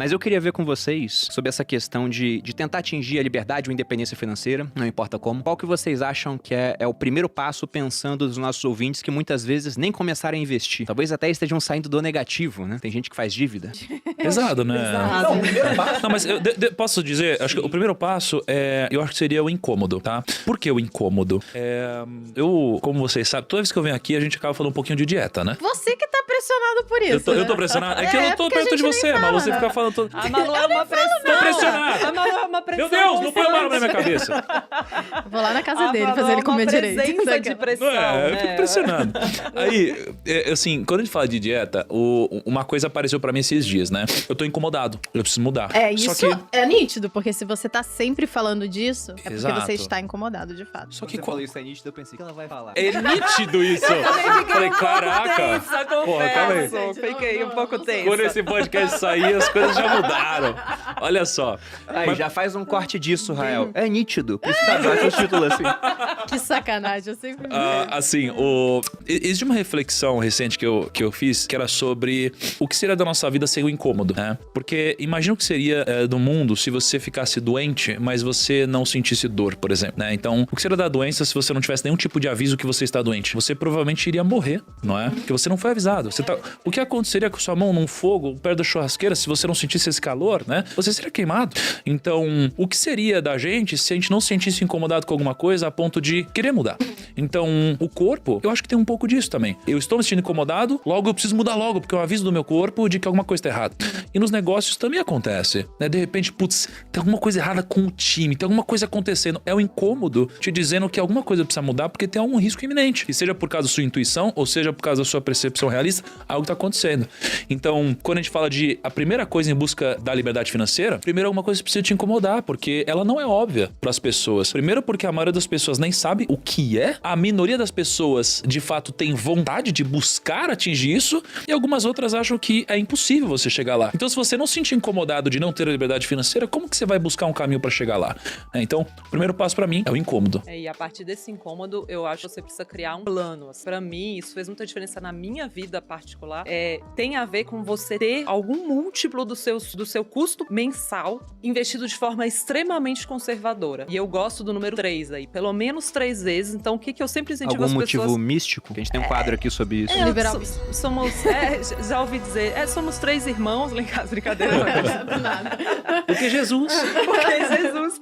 Mas eu queria ver com vocês sobre essa questão de tentar atingir a liberdade ou independência financeira, não importa como. Qual que vocês acham que é o primeiro passo pensando nos nossos ouvintes que muitas vezes nem começaram a investir? Talvez até estejam saindo do negativo, né? Tem gente que faz dívida. Pesado, né? Não, o primeiro passo... Não, mas eu posso dizer, acho que o primeiro passo eu acho que seria o incômodo, tá? Por que o incômodo? Como vocês sabem, toda vez que eu venho aqui, a gente acaba falando um pouquinho de dieta, né? Você que tá pressionado por isso. Eu tô pressionado. É que eu não tô perto de você, Malu. Você fica falando todo... A Malu é uma pressão. Tô pressionado. A Malu é uma pressão. Meu Deus, não põe a Malu na minha cabeça. Vou lá na casa dele fazer ele comer direito. Presença de pressão, Eu né? fico pressionado. Aí, assim, quando a gente fala de dieta, uma coisa apareceu pra mim esses dias, né? Eu tô incomodado. Eu preciso mudar. Isso Só que... é nítido, porque se você tá sempre falando disso, é Exato. porque você está incomodado, de fato. Só que Você falou isso é nítido, eu pensei que ela vai falar. É nítido isso. Falei, caraca. Tensa, Porra, calma aí. Fiquei um pouco tensa. Quando esse podcast sair, as coisas já mudaram. Olha só. Aí, já faz um corte disso, Rael. É nítido. Por isso tá dando o título assim. Que sacanagem, eu sempre... Assim, existe uma reflexão recente que eu fiz, que era sobre o que seria da nossa vida sem o incômodo, né? Porque imagina o que seria do mundo se você ficasse doente, mas você não sentisse dor, por exemplo, né? Então, o que seria da doença se você não tivesse nenhum tipo de aviso que você está doente? Você provavelmente iria morrer, não é? Porque você não foi avisado. O que aconteceria com sua mão num fogo perto da churrasqueira se você não sentisse esse calor, né? Você seria queimado. Então, o que seria da gente se a gente não se sentisse incomodado com alguma coisa a ponto de querer mudar? Então, o corpo, eu acho que tem um pouco disso também. Eu estou me sentindo incomodado, logo eu preciso mudar logo, porque é um aviso do meu corpo de que alguma coisa está errada. E nos negócios também acontece, né? De repente, putz, tem alguma coisa errada com o time, tem alguma coisa acontecendo. É o incômodo te dizendo que alguma coisa precisa mudar porque tem algum risco iminente. E seja por causa da sua intuição, ou seja por causa da sua percepção realista, algo está acontecendo. Então, quando a gente fala de a primeira coisa em busca da liberdade financeira, primeiro alguma coisa precisa te incomodar, porque ela não é óbvia para as pessoas. Primeiro porque a maioria das pessoas nem sabe o que é, a minoria das pessoas de fato tem vontade de buscar atingir isso, e algumas outras acham que é impossível você chegar lá. Então, se você não se sentir incomodado de não ter a liberdade financeira, como que você vai buscar um caminho para chegar lá? Então, o primeiro passo para mim é o incômodo. E a partir desse incômodo, eu acho que você precisa criar um plano. Para mim, isso fez muita diferença na minha vida particular. Tem a ver com você ter algum múltiplo do seu custo mensal investido de forma extremamente conservadora. E eu gosto do número 3 aí, pelo menos 3 vezes. Então, o que eu sempre incentivo as pessoas... Algum motivo místico? Que a gente tem um quadro aqui sobre isso. Somos, já ouvi dizer, somos 3 irmãos, lá em casa, brincadeira. Do nada. Porque Jesus... Porque Jesus...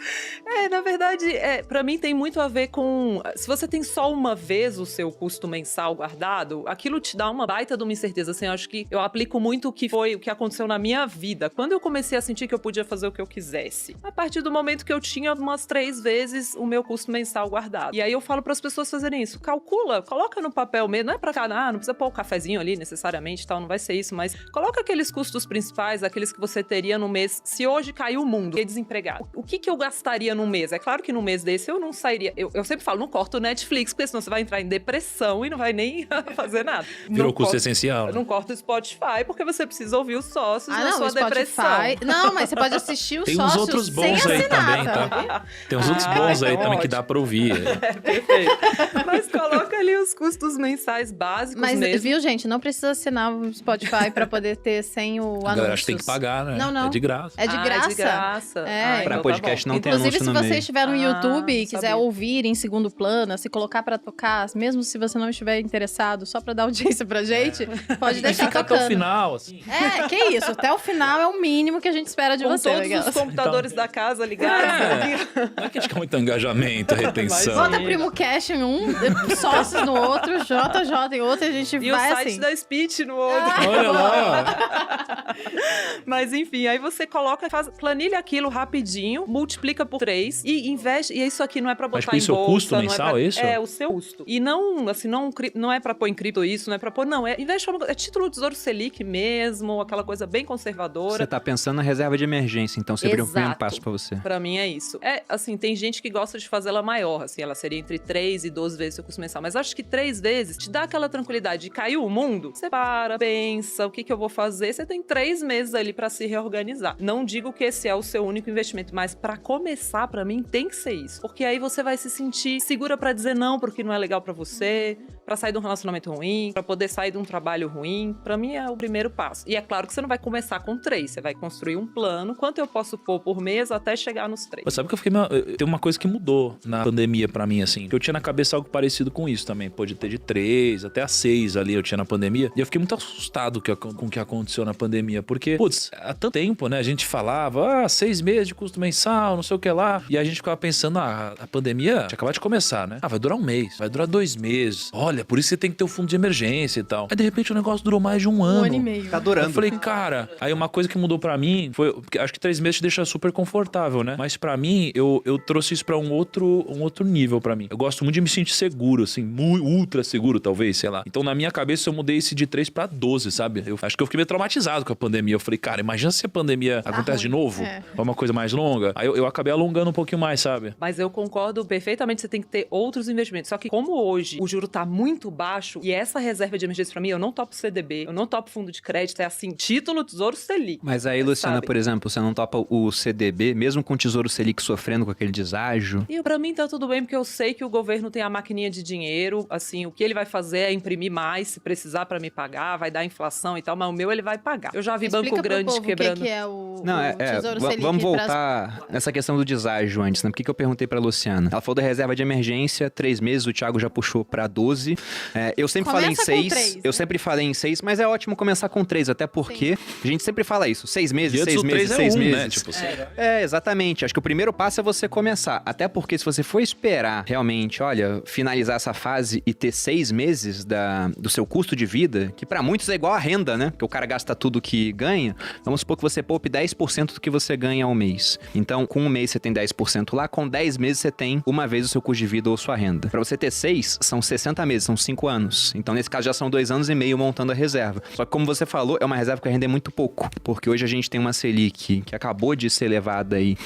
Na verdade, pra mim tem muito a ver com... Se você tem só uma vez o seu custo mensal guardado, aquilo te dá uma baita de uma incerteza. Assim, eu acho que eu aplico muito o que aconteceu na minha vida. Quando eu comecei a sentir que eu podia fazer o que eu quisesse, a partir do momento que eu tinha umas 3 vezes o meu custo mensal guardado. E aí eu falo para as pessoas fazerem isso. Calcula, coloca no papel mesmo. Não é pra cá, não precisa pôr o cafezinho ali necessariamente, tal, não vai ser isso, mas coloca aqueles custos principais, aqueles que você teria no mês. Se hoje caiu o mundo, e desempregado, o que eu gastaria no mês? É claro que no mês desse eu não sairia. Eu sempre falo, não corta o Netflix, porque senão você vai entrar em depressão e não vai nem fazer nada. Virou custo essencial. Não corta o Spotify, porque você precisa ouvir os sócios na sua Spotify... depressão. Não, mas você pode assistir os Tem sócios uns outros bons sem aí assinar, também, tá? Tem uns outros bons aí também que dá pra ouvir. Perfeito. Mas coloca ali os custos mensais básicos mas, mesmo. viu, gente? Não precisa assinar o Spotify pra poder ter sem o anúncio. Galera, acho que tem que pagar, né? Não. É de graça. É de graça. É de graça. É. Pra Então podcast tá bom. não tem Inclusive, anúncio se no você meio. estiver no YouTube e quiser sabia. ouvir em segundo plano, se colocar pra tocar, mesmo se você não estiver interessado, só pra dar audiência pra gente, pode deixar Fica tocando. até o final, assim. Que isso. Até o final é o mínimo que a gente espera de Com você. todos aquelas. os computadores da casa ligados. Não é que a gente quer muito engajamento, retenção. Bota Primo Cash em um, sócios no outro, JJ em outro, e a gente E vai o site assim. da Speech no outro. Olha lá. Mas enfim, aí você coloca, planilha aquilo rapidinho, multiplica por 3 e investe. E isso aqui não é pra botar Mas por isso em o bolsa, custo não mensal, é pra, é isso? É, o seu custo. E não, assim, não é pra pôr em cripto isso, não é pra pôr, não. Investe é título do Tesouro Selic mesmo, aquela coisa bem conservadora. Você tá pensando na reserva de emergência, então seria o primeiro passo pra você. Pra mim é isso. Assim, tem gente que gosta de fazer ela maior, assim, ela seria entre 3 e 12 vezes o seu custo mensal. Mas acho que 3 vezes te dá aquela tranquilidade de caiu o mundo, você para, pensa, o que eu vou fazer? Você tem 3 meses ali pra se reorganizar. Não digo que esse é o seu único investimento, mas pra começar, pra mim, tem que ser isso. Porque aí você vai se sentir segura pra dizer não porque não é legal pra você, pra sair de um relacionamento ruim, pra poder sair de um trabalho ruim. Pra mim é o primeiro passo. E é claro que você não vai começar com 3, você vai construir um plano. Quanto eu posso pôr por mês até chegar nos 3? Mas sabe que eu fiquei... Tem uma coisa que mudou na pandemia pra mim, assim. Que eu tinha na cabeça algo parecido com isso também. Pode ter de 3 até a 6 ali eu tinha na pandemia. E eu fiquei muito assustado com o que aconteceu na pandemia. Porque, putz, há tanto tempo, né? A gente falava, 6 meses de custo mensal, não sei o que lá. E a gente ficava pensando, a pandemia tinha acabado de começar, né? Vai durar um mês, vai durar 2 meses. Olha, por isso você tem que ter o fundo de emergência e tal. Aí, de repente, o negócio durou mais de um ano. Um ano e meio. Tá durando. Eu falei, cara... Aí uma coisa que mudou pra mim foi... Acho que 3 meses te deixa super confortável, né? Mas pra mim, eu trouxe isso pra um outro nível pra mim. Eu gosto muito de me sentir seguro, assim. Ultra seguro, talvez, sei lá. Então, na minha cabeça, eu mudei esse de 3 pra 12, sabe? Eu acho que eu fiquei meio traumatizado com a pandemia. Eu falei, cara, imagina se a pandemia acontece de novo. É uma coisa mais longa. Aí eu acabei alongando um pouquinho mais, sabe? Mas eu concordo perfeitamente, você tem que ter outros investimentos. Só que como hoje o juro tá muito baixo e essa reserva de emergência pra mim, eu não topo CDB, eu não topo fundo de crédito, é assim, título Tesouro Selic. Mas aí, Luciana, sabe? por exemplo, você não topa o CDB, mesmo com o Tesouro Selic sofrendo com aquele deságio? E pra mim tá tudo bem, porque eu sei que o governo tem a maquininha de dinheiro, assim, o que ele vai fazer é imprimir mais, se precisar pra me pagar, vai dar inflação e tal, mas o meu ele vai pagar. Eu já vi banco grande quebrando. O que é o Não, Tesouro Selic? Vamos voltar nessa questão do deságio antes, né? Por que eu perguntei pra Luciana? Ela falou da reserva de emergência, 3 meses, o Thiago já puxou pra 12. Eu sempre falei em 6. Eu sempre falei em 6, mas é ótimo começar com 3, até porque a gente sempre fala isso. 6 meses, 6 meses, 6 meses. Né? Tipo assim. Exatamente. Acho que o primeiro passo é você começar. Até porque se você for esperar realmente, olha, finalizar essa fase e ter 6 meses do seu custo de vida, que pra muitos é igual a renda, né? Porque o cara gasta tudo que ganha. Vamos supor que você poupe 10% do que você ganha ao mês. Então, com um mês você tem 10% lá, com 10 meses você tem uma vez o seu custo de vida ou sua renda. Pra você ter 6, são 60 meses, são 5 anos. Então, nesse caso, já são 2 anos e meio montando a reserva. Só que, como você falou, é uma reserva que rende muito pouco. Porque hoje a gente tem uma Selic que acabou de ser levada aí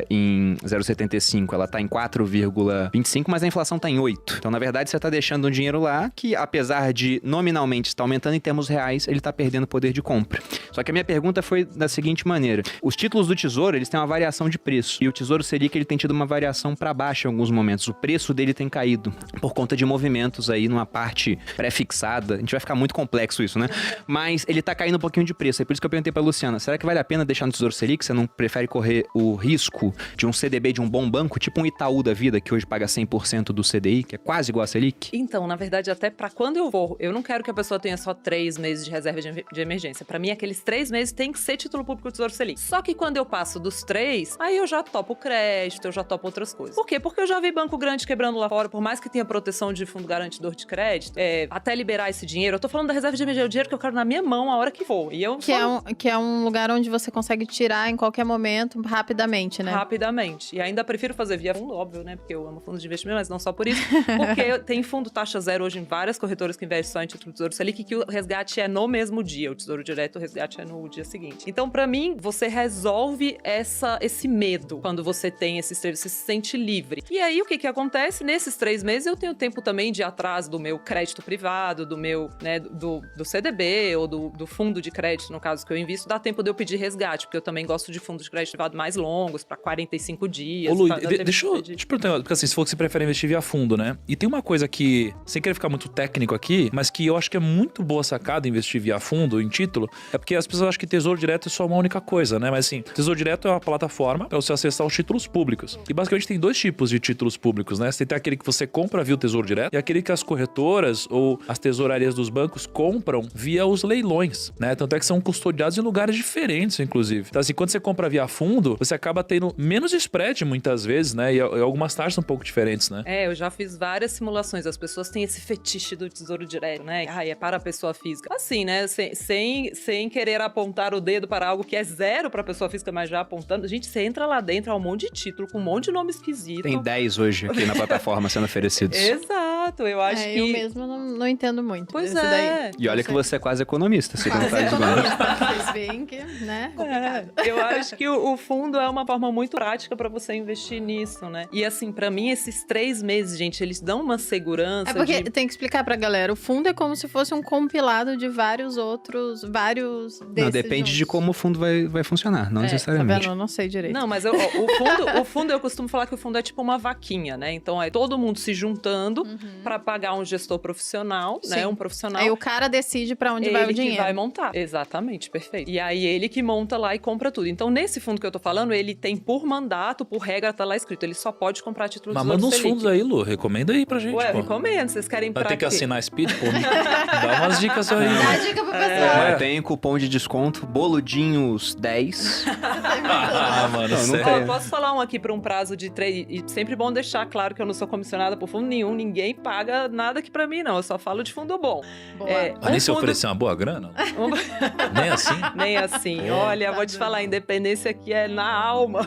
em 0,75. Ela tá em 4,25, mas a inflação tá em 8. Então, na verdade, você tá deixando um dinheiro lá que, apesar de nominalmente estar aumentando em termos reais, ele tá perdendo poder de compra. Só que a minha pergunta foi da seguinte maneira. Os títulos do Tesouro, eles têm uma variação de preço. E o Tesouro Selic, ele tem tido uma variação para baixo em alguns momentos. O preço dele tem caído por conta de movimentos aí numa parte pré-fixada. A gente vai ficar muito complexo isso, né? Mas ele tá caindo um pouquinho de preço. É por isso que eu perguntei pra Luciana, será que vale a pena deixar no Tesouro Selic? Você não prefere correr o risco de um CDB de um bom banco, tipo um Itaú da vida, que hoje paga 100% do CDI, que é quase igual a Selic? Então, na verdade, até pra quando eu vou, eu não quero que a pessoa tenha só 3 meses de reserva de emergência. Pra mim, aqueles 3 meses tem que ser título público do Tesouro Selic. Só que quando eu passo dos 3, aí eu já topo crédito, eu já topo outras coisas. Por quê? Porque eu já vi banco grande quebrando lá fora, por mais que tenha proteção de fundo garantidor de crédito, até liberar esse dinheiro. Eu tô falando da reserva de emergência, o dinheiro que eu quero na minha mão a hora que for. E eu que é um lugar onde você consegue tirar em qualquer momento, rapidamente, né? Rapidamente. E ainda prefiro fazer via fundo, óbvio, né? Porque eu amo fundos de investimento, mas não só por isso. Porque tem fundo taxa zero hoje em várias corretoras que investem só em título do Tesouro Selic, que o resgate é no mesmo dia. O Tesouro Direto, o resgate é no dia seguinte. Então, pra mim, você resolve esse medo quando você tem esses 3, você se sente livre. E aí, o que acontece? Nesses 3 meses, eu tenho tempo também de ir atrás do meu crédito privado, do meu, né, do CDB ou do fundo de crédito, no caso que eu invisto, dá tempo de eu pedir resgate, porque eu também gosto de fundos de crédito privado mais longos, pra 45 dias. Ô, Lu, deixa eu te perguntar, porque assim, se for que você prefere investir via fundo, né? E tem uma coisa que, sem querer ficar muito técnico aqui, mas que eu acho que é muito boa sacada investir via fundo, em título, é porque as pessoas acham que Tesouro Direto é só uma única coisa, né? Mas assim, Tesouro Direto é uma plataforma para você acessar os títulos públicos. E basicamente tem 2 tipos de títulos públicos, né? Você tem aquele que você compra via o Tesouro Direto e aquele que as corretoras ou as tesourarias dos bancos compram via os leilões, né? Tanto é que são custodiados em lugares diferentes, inclusive. Então assim, quando você compra via fundo, você acaba tendo menos spread muitas vezes, né? E algumas taxas um pouco diferentes, né? Eu já fiz várias simulações. As pessoas têm esse fetiche do Tesouro Direto, né? É para a pessoa física. Assim, né? Sem querer apontar o dedo para algo que é zero para a pessoa física, mas já apontando. Gente, você entra lá dentro, há um monte de título, com um monte de nome esquisito. Tem 10 hoje aqui na plataforma sendo oferecidos. Exato, eu acho que... Eu mesmo não entendo muito. Pois daí. E olha que você é quase economista, segundo Quase Thales Gomes. economista. Vocês veem que, né? Complicado. Eu acho que o fundo é uma forma muito prática pra você investir nisso, né? E assim, pra mim, esses 3 meses, gente, eles dão uma segurança. É porque tem que explicar pra galera, o fundo é como se fosse um compilado de vários desses Não, depende juntos. de como o fundo vai funcionar, não Tá necessariamente. vendo? Eu não sei direito. Não, mas o fundo eu costumo falar que o fundo é tipo uma vaquinha, né? Então é todo mundo se juntando pra pagar um gestor profissional, né? Sim. Um profissional. Aí o cara decide pra onde vai o Ele dinheiro. que vai montar. Exatamente, perfeito. E aí ele que monta lá e compra tudo. Então, nesse fundo que eu tô falando, ele tem por mandato, por regra, tá lá escrito, ele só pode comprar título Mas do manda Tesouro uns Selic. fundos aí, Lu. Recomenda aí pra gente, Ué, pô. recomendo. Vocês querem Vai pra ter que quê? assinar Speed, pô. Dá umas dicas aí. Dá a dica pro pessoal. Mas tem cupom de desconto, boludinhos 10. Ah, mano, Não, sério. nunca- Ó, eu posso falar um aqui por um prazo de 3... E sempre bom deixar claro que eu não sou comissionada por fundo nenhum. Ninguém paga nada aqui pra mim, não. Eu só falo de fundo bom. Boa. É, Mas nem se fundo- oferecer uma boa grana? Nem assim? Nem assim. Olha, vou te falar, a independência aqui é na alma.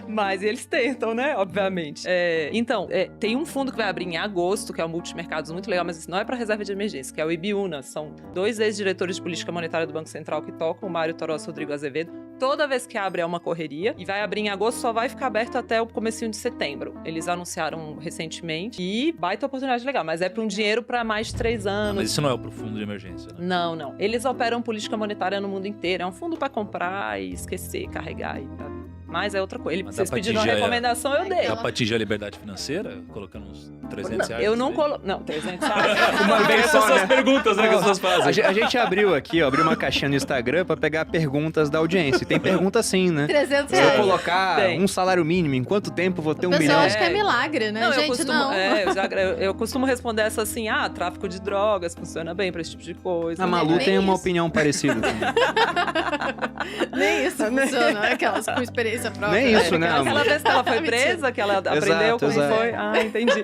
Mas eles tentam, né? Obviamente. Então, tem um fundo que vai abrir em agosto, que é o Multimercados, muito legal, mas isso não é para reserva de emergência, que é o Ibiúna. São 2 ex-diretores de política monetária do Banco Central que tocam, o Mário Toros e o Rodrigo Azevedo. Toda vez que abre é uma correria. E vai abrir em agosto, só vai ficar aberto até o comecinho de setembro. Eles anunciaram recentemente. E baita oportunidade legal, mas é para um dinheiro para mais de 3 anos. Mas isso não é pro fundo de emergência, né? Não, não. Eles operam política monetária no mundo inteiro. É um fundo pra comprar e esquecer, carregar e mas é outra coisa. Mas Vocês dá pra pediram uma atingir recomendação, eu dei. Dá pra atingir a liberdade financeira? Colocando uns 300 reais? Eu não nisso aí? coloco. Não, 300 reais. Uma vez só, né? perguntas, né, que as pessoas fazem. A gente abriu aqui, ó, abriu uma caixinha no Instagram pra pegar perguntas da audiência. E tem pergunta assim, né? 300 Se eu reais. colocar Tem. um salário mínimo, em quanto tempo vou ter O um pessoal milhão? acha que é milagre, né? Não, Gente, eu costumo, não. eu costumo responder essa assim: tráfico de drogas funciona bem pra esse tipo de coisa. A Malu Nem tem uma isso. opinião parecida também. Nem isso funciona, aquelas com experiência própria. Nem isso, né, Aquela amor? vez que ela foi Mentira. presa, que ela aprendeu como exato. foi. Ah, entendi.